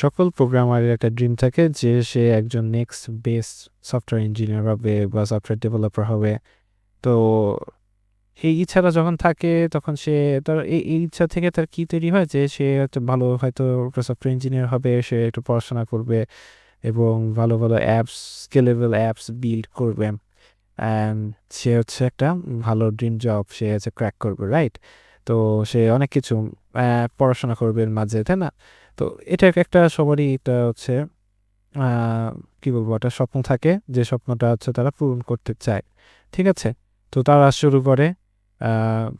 সকল প্রোগ্রামারের একটা ড্রিম থাকে যে সে একজন নেক্সট বেস্ট সফটওয়্যার ইঞ্জিনিয়ার হবে বা সফটওয়্যার ডেভেলপার হবে। তো এই ইচ্ছাটা যখন থাকে তখন সে তার এই ইচ্ছা থেকে তার কি তৈরি হয় যে সে একটা ভালো হয়তো সফটওয়্যার ইঞ্জিনিয়ার হবে, সে একটু পড়াশোনা করবে এবং ভালো ভালো অ্যাপস, স্কেলেবল অ্যাপস বিল্ড করবে অ্যান্ড সে হচ্ছে একটা ভালো ড্রিম জব সে হচ্ছে ক্র্যাক করবে, রাইট? তো সে অনেক কিছু পড়াশোনা করবে এর মাঝে, তাই না? তো এটা একটা সবারই এটা হচ্ছে কি বলবো, একটা স্বপ্ন থাকে যে স্বপ্নটা হচ্ছে তারা পূরণ করতে চায়, ঠিক আছে? তো তারা শুরু করে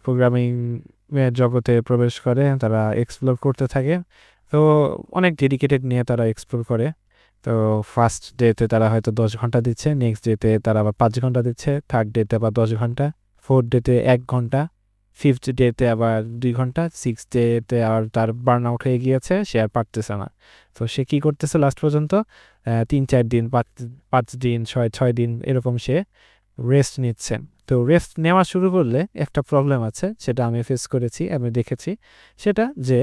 প্রোগ্রামিং জগতে প্রবেশ করে, তারা এক্সপ্লোর করতে থাকে। তো অনেক ডেডিকেটেড নিয়ে তারা এক্সপ্লোর করে। তো ফার্স্ট ডেতে তারা হয়তো 10 ঘন্টা দিচ্ছে, নেক্সট ডেতে তারা আবার 5 ঘন্টা দিচ্ছে, থার্ড ডেতে আবার 10 ঘন্টা, ফোর্থ ডেতে 1 ঘন্টা, ফিফথ ডেতে আবার 2 ঘন্টা, সিক্স ডেতে আর তার বার্ন আউট হয়ে গিয়েছে, সে আর পারতেছে না। তো সে কী করতেছে লাস্ট পর্যন্ত 3-4 দিন, 5 দিন, 6 দিন এরকম সে রেস্ট নিচ্ছে। তো রেস্ট নেওয়া শুরু করলে একটা প্রবলেম আছে, সেটা আমি ফেস করেছি, আমি দেখেছি সেটা যে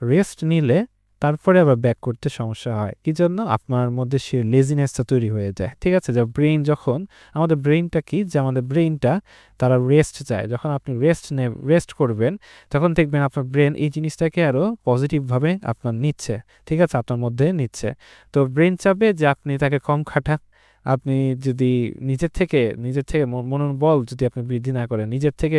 রেস্ট নিলে তারপরে আবার ব্যাক করতে সমস্যা হয়। কি জন্য? আপনার মধ্যে সে লেজিনেসটা তৈরি হয়ে যায়, ঠিক আছে? যে ব্রেইন যখন, আমাদের ব্রেইনটা কি, যে আমাদের ব্রেইনটা তারা রেস্ট চায়। যখন আপনি রেস্ট করবেন তখন দেখবেন আপনার ব্রেন এই জিনিসটাকে আরও পজিটিভভাবে আপনার নিচ্ছে, ঠিক আছে, আপনার মধ্যে নিচ্ছে। তো ব্রেন চাবে যে আপনি তাকে কম খাটান। আপনি যদি নিজের থেকে মনোবল যদি আপনি বৃদ্ধি না করেন, নিজের থেকে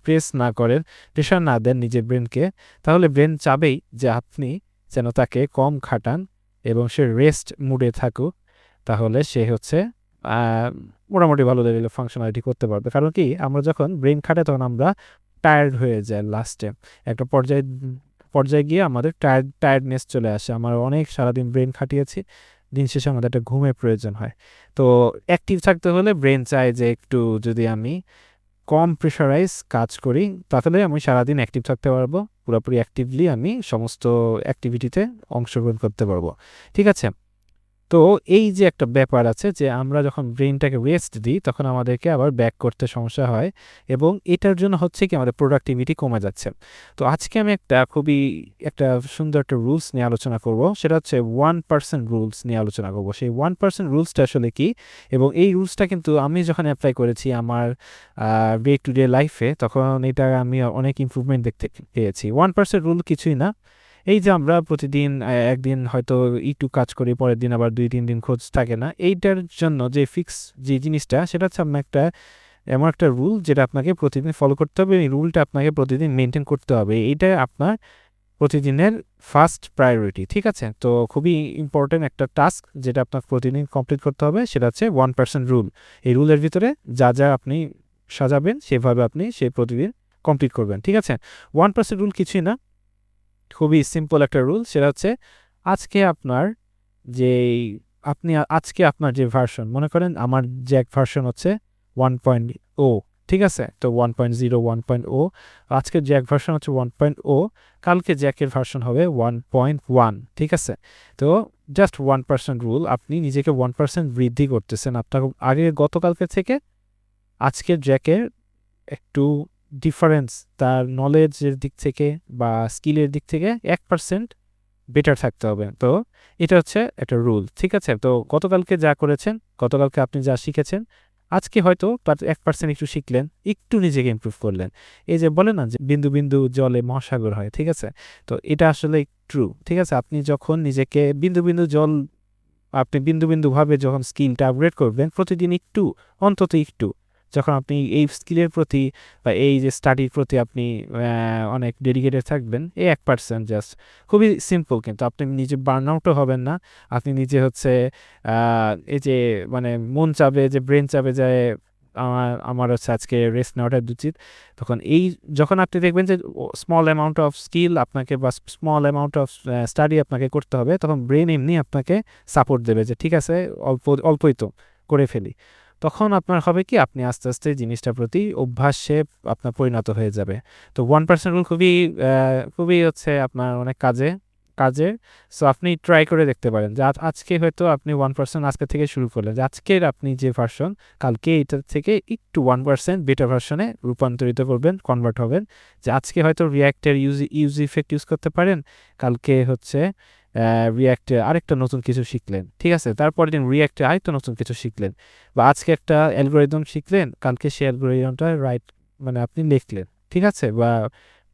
প্রেস না করেন, প্রেশার না দেন নিজের ব্রেনকে, তাহলে ব্রেন চাবেই যে আপনি যেন তাকে কম খাটান এবং সে রেস্ট মুডে থাকুক। তাহলে সে হচ্ছে মোটামুটি ভালো লেভেলে ফাংশনালিটি করতে পারবে। কারণ কি, আমরা যখন ব্রেন খাটাই তখন আমরা টায়ার্ড হয়ে যাই, লাস্টে একটা পর্যায়ে গিয়ে আমাদের টায়ার্ডনেস চলে আসে। আমরা অনেক সারাদিন ব্রেন খাটিয়েছি, দিন শেষে আমাদের একটা ঘুমের প্রয়োজন হয়। তো অ্যাক্টিভ থাকতে হলে ব্রেন চায় যে একটু যদি আমি কম প্রেশারাইজ কাজ করি তাহলে আমি সারাদিন অ্যাক্টিভ থাকতে পারবো, পুরোপুরি অ্যাক্টিভলি আমি সমস্ত অ্যাক্টিভিটিতে অংশগ্রহণ করতে পারবো, ঠিক আছে? তো এই যে একটা ব্যাপার আছে যে আমরা যখন ব্রেনটাকে রেস্ট দিই তখন আমাদেরকে আবার ব্যাক করতে সমস্যা হয় এবং এটার জন্য হচ্ছে কি আমাদের প্রোডাক্টিভিটি কমে যাচ্ছে। তো আজকে আমি একটা সুন্দর একটা রুলস নিয়ে আলোচনা করব, সেটা হচ্ছে 1% রুলস নিয়ে আলোচনা করব। সেই 1% রুলসটা আসলে কি, এবং এই রুলসটা কিন্তু আমি যখন অ্যাপ্লাই করেছি আমার ডে টু ডে লাইফে তখন এটা আমি অনেক ইমপ্রুভমেন্ট দেখতে পেয়েছি। 1% রুল কিছুই না, এই যে আমরা প্রতিদিন একদিন হয়তো একটু কাজ করি, পরের দিন আবার 2-3 দিন খোঁজ থাকে না, এইটার জন্য যে ফিক্স যে জিনিসটা, সেটা হচ্ছে আপনার এমন একটা রুল যেটা আপনাকে প্রতিদিন ফলো করতে হবে। এই রুলটা আপনাকে প্রতিদিন মেনটেন করতে হবে, এইটা আপনার প্রতিদিনের ফার্স্ট প্রায়োরিটি, ঠিক আছে? তো খুবই ইম্পর্টেন্ট একটা টাস্ক যেটা আপনার প্রতিদিন কমপ্লিট করতে হবে, সেটা হচ্ছে 1% রুল। এই রুলের ভিতরে যা যা আপনি সাজাবেন সেভাবে আপনি প্রতিদিন কমপ্লিট করবেন, ঠিক আছে? 1% রুল কিছুই না, খুবই সিম্পল একটা রুল, সেটা হচ্ছে আজকে আপনার যে ভার্সন, মনে করেন আমার জ্যাক ভার্সন হচ্ছে 1.0, ঠিক আছে? তো 1.0, 1.0, আজকের জ্যাক ভার্সন হচ্ছে 1.0, কালকে জ্যাকের ভার্সন হবে 1.1, ঠিক আছে? তো জাস্ট 1% রুল, আপনি নিজেকে 1% বৃদ্ধি করতেছেন আপনার গতকালকে থেকে। আজকের জ্যাকের একটু ডিফারেন্স তার নলেজের দিক থেকে বা স্কিলের দিক থেকে 1% বেটার থাকতে হবে। তো এটা হচ্ছে একটা রুল, ঠিক আছে? তো গতকালকে যা করেছেন, গতকালকে আপনি যা শিখেছেন, আজকে হয়তো 1% একটু শিখলেন, একটু নিজেকে ইমপ্রুভ করলেন। এই যে বলে না যে বিন্দু বিন্দু জলে মহাসাগর হয়, ঠিক আছে? তো এটা আসলে ট্রু, ঠিক আছে? আপনি যখন নিজেকে আপনি বিন্দু বিন্দুভাবে যখন স্কিলটা আপগ্রেড করবেন প্রতিদিন একটু, অন্তত একটু, যখন আপনি এই স্কিলের প্রতি বা এই যে স্টাডির প্রতি আপনি অনেক ডেডিকেটেড থাকবেন, এই 1% জাস্ট, খুবই সিম্পল, কিন্তু আপনি নিজে বার্ন আউটও হবেন না। আপনি নিজে হচ্ছে এই যে মানে মন চাবে, যে ব্রেন চাবে যে আমার হচ্ছে আজকে রেস্ট নেওয়াটা উচিত, যখন আপনি দেখবেন যে স্মল অ্যামাউন্ট অফ স্কিল আপনাকে বা স্মল অ্যামাউন্ট অফ স্টাডি আপনাকে করতে হবে, তখন ব্রেন এমনি আপনাকে সাপোর্ট দেবে যে ঠিক আছে, অল্পই তো করে ফেলি। তখন আপনার হবে কি, আপনি আস্তে আস্তে জিনিসটার প্রতি অভ্যাসে আপনার পরিণত হয়ে যাবে। তো 1% রুল খুবই হচ্ছে আপনার অনেক কাজে। সো আপনি ট্রাই করে দেখতে পারেন যে আজকে হয়তো আপনি 1% আজকে থেকে শুরু করলেন, যে আজকের আপনি যে ভার্সন, কালকে এটার থেকে একটু 1% বেটার ভার্সনে রূপান্তরিত করবেন, কনভার্ট হবেন। যে আজকে হয়তো রিয়াক্টের ইউজি ইফেক্ট ইউজ করতে পারেন, কালকে হচ্ছে রিয়্যাক্টে আরেকটা নতুন কিছু শিখলেন, ঠিক আছে, তারপরের দিন রিয়্যাক্টে আরেকটা নতুন কিছু শিখলেন, বা আজকে একটা অ্যালগোরিদম শিখলেন, কালকে সেই অ্যালগোরিদমটা মানে আপনি লিখলেন, ঠিক আছে, বা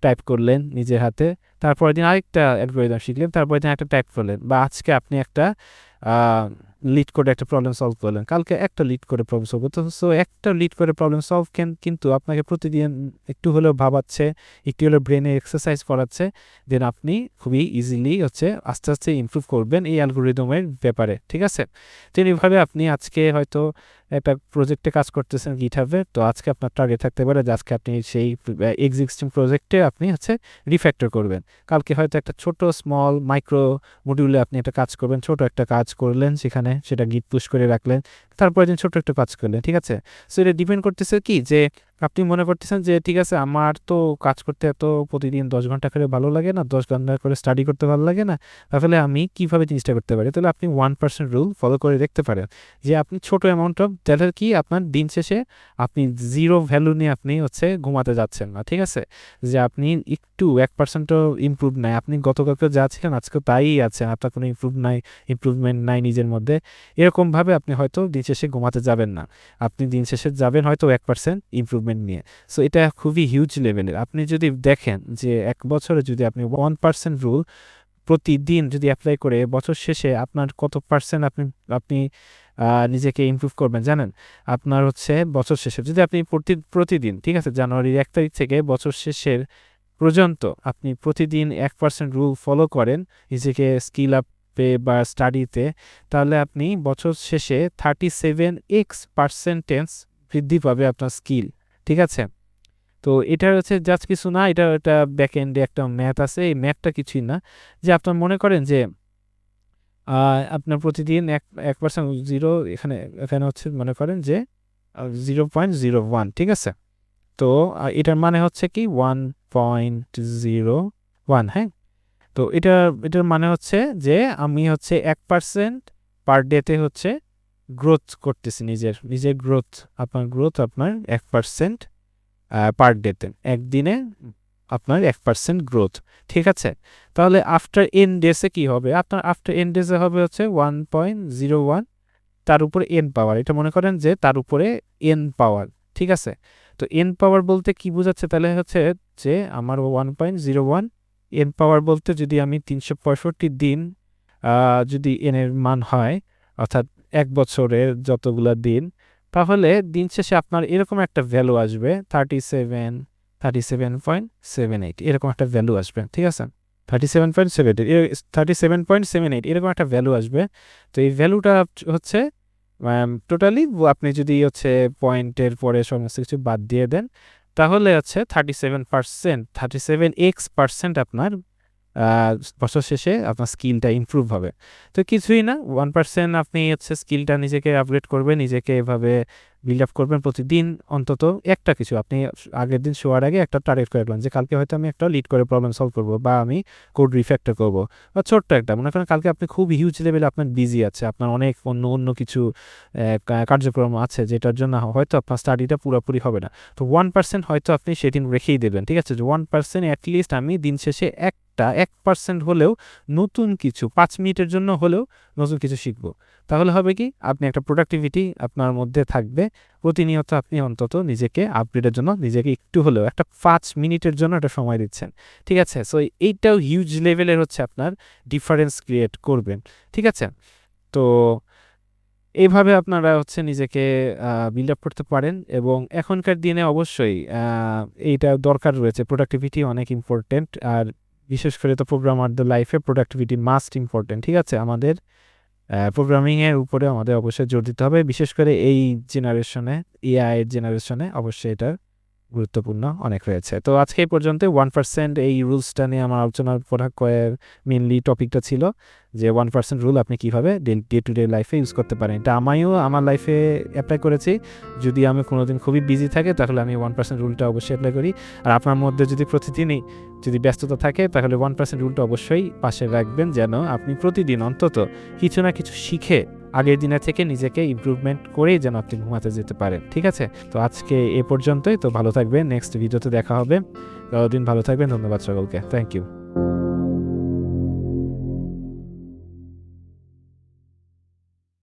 টাইপ করলেন নিজের হাতে, তারপরের দিন আরেকটা অ্যালগোরিদম শিখলেন, তারপরের দিন একটা টাইপ করলেন, বা আজকে আপনি একটা লিড করে একটা প্রবলেম সলভ করলেন, কালকে একটা লিড করে প্রবলেম সলভ করতে। সো একটা লিড করে প্রবলেম সলভ কিন্তু আপনাকে প্রতিদিন একটু হলেও ভাবাচ্ছে, একটু হলেও ব্রেনে এক্সারসাইজ করাচ্ছে, দেন আপনি খুবই ইজিলি আস্তে আস্তে ইমপ্রুভ করবেন এই অ্যালগোরিদমের ব্যাপারে, ঠিক আছে। তো এইভাবে আপনি আজকে হয়তো একটা প্রজেক্টে কাজ করতেছেন গিটহাবে, তো আজকে আপনার টার্গেট থাকতে পারে যে আজকে আপনি সেই এক্সিস্টিং প্রজেক্টে আপনি রিফ্যাক্টর করবেন, কালকে হয়তো একটা ছোট স্মল মাইক্রো মডিউলে আপনি একটা কাজ করবেন, ছোট একটা কাজ করলেন, সেখানে সেটা গিট পুশ করে রাখলেন, তারপরে দিন ছোট একটা কাজ করলেন, ঠিক আছে। সো এটা ডিপেন্ড করতেছে কি যে আপনি মনে করতেছেন যে ঠিক আছে আমার তো কাজ করতে এত প্রতিদিন 10 ঘন্টা করে ভালো লাগে না, 10 ঘন্টা করে স্টাডি করতে ভালো লাগে না, তাহলে আমি কীভাবে জিনিসটা করতে পারি, তাহলে আপনি 1% রুল ফলো করে দেখতে পারেন, যে আপনি ছোট অ্যামাউন্ট অফ, তাহলে কি আপনার দিন শেষে আপনি 0 ভ্যালু নিয়ে আপনি ঘুমাতে যাচ্ছেন না, ঠিক আছে, যে আপনি একটু 1%ও ইমপ্রুভ নাই, আপনি গতকালকে যা ছিলেন আজকে তাই আছেন, আপনার কোনো ইমপ্রুভমেন্ট নাই নিজের মধ্যে, এরকমভাবে আপনি হয়তো দিন শেষে ঘুমাতে যাবেন না, আপনি দিন শেষে যাবেন হয়তো 1% ইমপ্রুভমেন্ট নিয়ে। সো এটা খুবই হিউজ লেভেলের। আপনি যদি দেখেন যে 1 বছরে যদি আপনি 1% রুল প্রতিদিন যদি অ্যাপ্লাই করে বছর শেষে আপনার কত পার্সেন্ট আপনি নিজেকে ইমপ্রুভ করবেন জানেন? আপনার বছর শেষে যদি আপনি প্রতিদিন, ঠিক আছে, জানুয়ারির 1 তারিখ থেকে বছর শেষের পর্যন্ত আপনি প্রতিদিন 1% রুল ফলো করেন নিজেকে স্কিল আপে বা স্টাডিতে, তাহলে আপনি বছর শেষে 37x% বৃদ্ধি পাবে আপনার স্কিল, ঠিক আছে। তো এটা জাস্ট কিছু না, এটা ব্যাক এন্ডে একটা ম্যাথ আছে, এই ম্যাথটা কিছুই না, যে আপনার মনে করেন যে আপনার প্রতিদিন 1% জিরো এখানে মনে করেন যে 0.01, ঠিক আছে। তো এটার মানে কি 1.01, হ্যাঁ। তো এটার মানে যে আমি 1% পার ডেতে গ্রোথ করতেছি, নিজের গ্রোথ, আপনার 1% পার ডেতে, একদিনে আপনার 1% গ্রোথ, ঠিক আছে। তাহলে আফটার এন ডেসে কি হবে, আপনার আফটার এন ডেসে হবে 1.01, তার উপরে এন পাওয়ার, এটা মনে করেন যে তার উপরে এন পাওয়ার, ঠিক আছে। তো এন পাওয়ার বলতে কি বোঝাচ্ছে, তাহলে যে আমার 1.01 এন পাওয়ার বলতে যদি আমি 365 দিন যদি এন এর মান হয়, অর্থাৎ 1 বছরের যতগুলো দিন, তাহলে দিন শেষে আপনার এরকম একটা ভ্যালু আসবে 37.78, এরকম একটা ভ্যালু আসবে, ঠিক আছে। 37.78 এরকম একটা ভ্যালু আসবে। তো এই ভ্যালুটা টোটালি আপনি যদি পয়েন্টের পরে সমস্ত কিছু বাদ দিয়ে দেন, তাহলে 37x% আপনার বছর শেষে আপনার স্কিলটা ইমপ্রুভ হবে। তো কিছুই না, 1% আপনি স্কিলটা নিজেকে আপগ্রেড করবেন, নিজেকে এভাবে বিল্ড আপ করবেন, প্রতিদিন অন্তত একটা কিছু আপনি আগের দিন শোয়ার আগে একটা টার্গেট করে রাখবেন, যে কালকে হয়তো আমি একটা লিড করে প্রবলেম সলভ করবো, বা আমি কোড রিফ্যাক্টর করবো, বা ছোট্ট একটা, মনে করেন কালকে আপনি খুব হিউজ লেভেলে আপনার বিজি আছে, আপনার অনেক অন্য কিছু কার্যক্রম আছে, যেটার জন্য হয়তো আপনার স্টাডিটা পুরোপুরি হবে না। তো 1% হয়তো আপনি সেদিন রেখেই দেবেন, ঠিক আছে, যে 1% অ্যাটলিস্ট আমি দিন শেষে 1% হলেও নতুন কিছু 5 মিনিটের জন্য হলেও নতুন কিছু শিখবো। তাহলে হবে কি, আপনি একটা প্রোডাক্টিভিটি আপনার মধ্যে থাকবে, প্রতিনিয়ত আপনি অন্তত নিজেকে আপগ্রেডের জন্য নিজেকে একটু হলেও একটা 5 মিনিটের জন্য একটা সময় দিচ্ছেন, ঠিক আছে। সো এইটাও হিউজ লেভেলের আপনার ডিফারেন্স ক্রিয়েট করবেন, ঠিক আছে। তো এইভাবে আপনারা নিজেকে বিল্ড আপ করতে পারেন, এবং এখনকার দিনে অবশ্যই এইটা দরকার রয়েছে, প্রোডাক্টিভিটি অনেক ইম্পর্টেন্ট, আর বিশেষ করে তো প্রোগ্রামারদের লাইফে প্রোডাক্টিভিটি মাস্ট ইম্পর্টেন্ট, ঠিক আছে। আমাদের প্রোগ্রামিংয়ের উপরে আমাদের অবশ্যই জোর দিতে হবে, বিশেষ করে এই জেনারেশনে, এআই জেনারেশনে অবশ্যই এটা গুরুত্বপূর্ণ অনেক রয়েছে। তো আজকে এই পর্যন্ত 1% এই রুলসটা নিয়ে আমার আলোচনার মেনলি টপিকটা ছিল যে 1% রুল আপনি কীভাবে ডে টু ডে লাইফে ইউজ করতে পারেন। এটা আমিও আমার লাইফে অ্যাপ্লাই করেছি, যদি আমি কোনোদিন খুবই বিজি থাকে তাহলে আমি 1% রুলটা অবশ্যই অ্যাপ্লাই করি, আর আপনার মধ্যে যদি প্রতিদিনই যদি ব্যস্ততা থাকে তাহলে 1% রুলটা অবশ্যই পাশে রাখবেন, যেন আপনি প্রতিদিন অন্তত কিছু না কিছু শিখে আগের দিনের থেকে নিজেকে ইমপ্রুভমেন্ট করেই যেন আপনি ঘুমাতে যেতে পারেন, ঠিক আছে। তো আজকে এ পর্যন্তই, তো ভালো থাকবেন, নেক্সট ভিডিওতে দেখা হবে, ততদিন ভালো থাকবেন, ধন্যবাদ সকলকে, থ্যাংক ইউ।